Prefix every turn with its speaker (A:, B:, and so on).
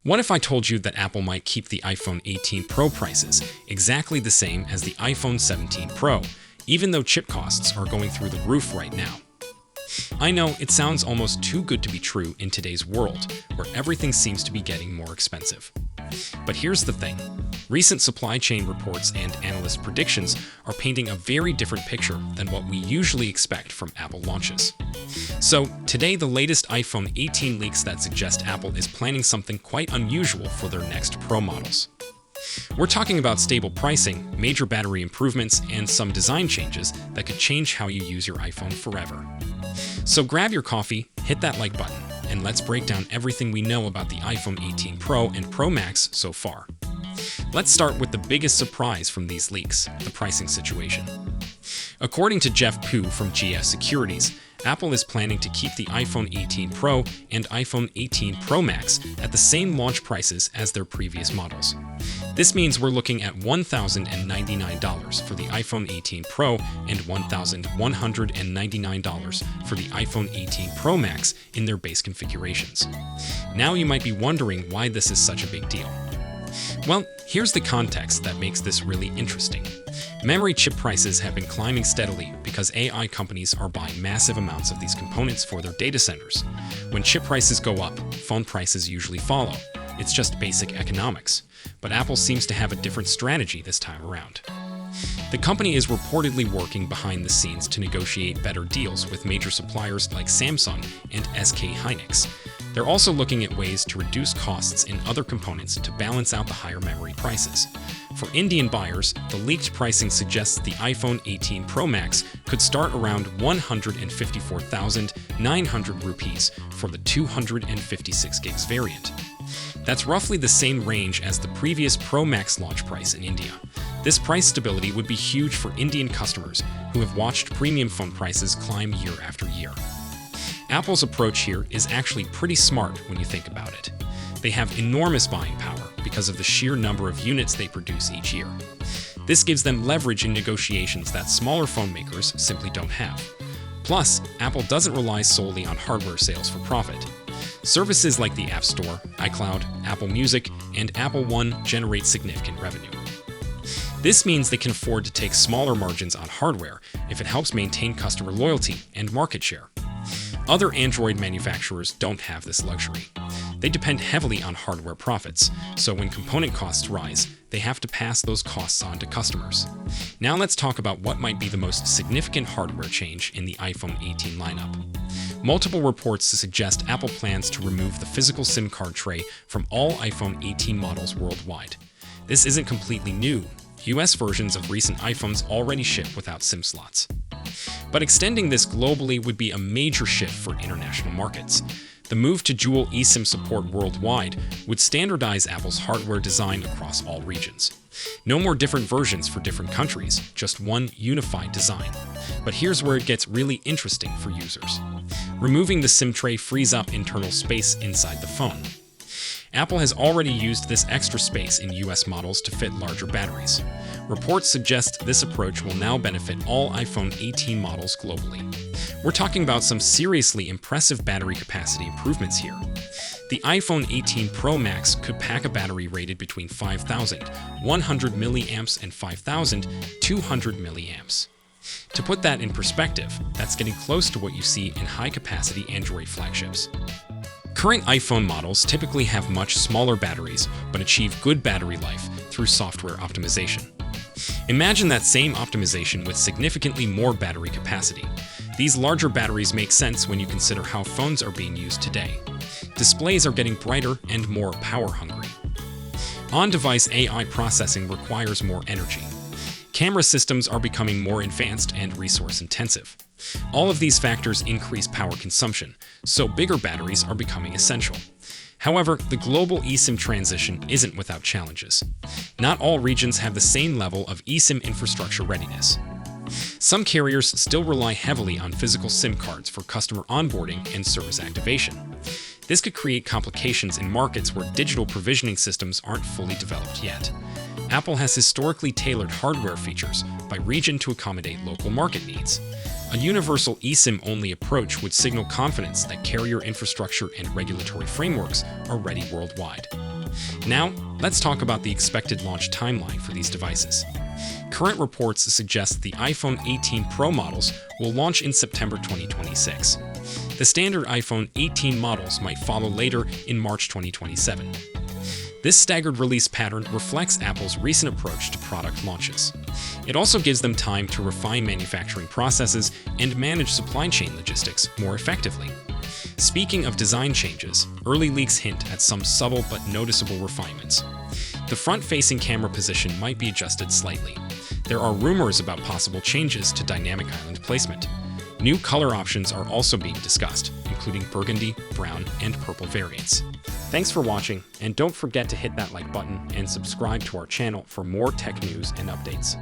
A: What if I told you that Apple might keep the iPhone 18 Pro prices exactly the same as the iPhone 17 Pro, even though chip costs are going through the roof right now? I know it sounds almost too good to be true in today's world, where everything seems to be getting more expensive. But here's the thing. Recent supply chain reports and analyst predictions are painting a very different picture than what we usually expect from Apple launches. So, today the latest iPhone 18 leaks that suggest Apple is planning something quite unusual for their next Pro models. We're talking about stable pricing, major battery improvements, and some design changes that could change how you use your iPhone forever. So grab your coffee, hit that like button, and let's break down everything we know about the iPhone 18 Pro and Pro Max so far. Let's start with the biggest surprise from these leaks, the pricing situation. According to Jeff Pu from GS Securities, Apple is planning to keep the iPhone 18 Pro and iPhone 18 Pro Max at the same launch prices as their previous models. This means we're looking at $1,099 for the iPhone 18 Pro and $1,199 for the iPhone 18 Pro Max in their base configurations. Now you might be wondering why this is such a big deal. Well, here's the context that makes this really interesting. Memory chip prices have been climbing steadily because AI companies are buying massive amounts of these components for their data centers. When chip prices go up, phone prices usually follow. It's just basic economics. But Apple seems to have a different strategy this time around. The company is reportedly working behind the scenes to negotiate better deals with major suppliers like Samsung and SK Hynix. They're also looking at ways to reduce costs in other components to balance out the higher memory prices. For Indian buyers, the leaked pricing suggests the iPhone 18 Pro Max could start around 154,900 rupees for the 256 gigs variant. That's roughly the same range as the previous Pro Max launch price in India. This price stability would be huge for Indian customers who have watched premium phone prices climb year after year. Apple's approach here is actually pretty smart when you think about it. They have enormous buying power because of the sheer number of units they produce each year. This gives them leverage in negotiations that smaller phone makers simply don't have. Plus, Apple doesn't rely solely on hardware sales for profit. Services like the App Store, iCloud, Apple Music, and Apple One generate significant revenue. This means they can afford to take smaller margins on hardware if it helps maintain customer loyalty and market share. Other Android manufacturers don't have this luxury. They depend heavily on hardware profits, so when component costs rise, they have to pass those costs on to customers. Now let's talk about what might be the most significant hardware change in the iPhone 18 lineup. Multiple reports suggest Apple plans to remove the physical SIM card tray from all iPhone 18 models worldwide. This isn't completely new. US versions of recent iPhones already ship without SIM slots. But extending this globally would be a major shift for international markets. The move to dual eSIM support worldwide would standardize Apple's hardware design across all regions. No more different versions for different countries, just one unified design. But here's where it gets really interesting for users. Removing the SIM tray frees up internal space inside the phone. Apple has already used this extra space in US models to fit larger batteries. Reports suggest this approach will now benefit all iPhone 18 models globally. We're talking about some seriously impressive battery capacity improvements here. The iPhone 18 Pro Max could pack a battery rated between 5,100 milliamps and 5,200 milliamps. To put that in perspective, that's getting close to what you see in high-capacity Android flagships. Current iPhone models typically have much smaller batteries, but achieve good battery life through software optimization. Imagine that same optimization with significantly more battery capacity. These larger batteries make sense when you consider how phones are being used today. Displays are getting brighter and more power-hungry. On-device AI processing requires more energy. Camera systems are becoming more advanced and resource-intensive. All of these factors increase power consumption, so bigger batteries are becoming essential. However, the global eSIM transition isn't without challenges. Not all regions have the same level of eSIM infrastructure readiness. Some carriers still rely heavily on physical SIM cards for customer onboarding and service activation. This could create complications in markets where digital provisioning systems aren't fully developed yet. Apple has historically tailored hardware features by region to accommodate local market needs. A universal eSIM-only approach would signal confidence that carrier infrastructure and regulatory frameworks are ready worldwide. Now, let's talk about the expected launch timeline for these devices. Current reports suggest the iPhone 18 Pro models will launch in September 2026. The standard iPhone 18 models might follow later in March 2027. This staggered release pattern reflects Apple's recent approach to product launches. It also gives them time to refine manufacturing processes and manage supply chain logistics more effectively. Speaking of design changes, early leaks hint at some subtle but noticeable refinements. The front-facing camera position might be adjusted slightly. There are rumors about possible changes to dynamic island placement. New color options are also being discussed, including burgundy, brown, and purple variants. Thanks for watching, and don't forget to hit that like button and subscribe to our channel for more tech news and updates.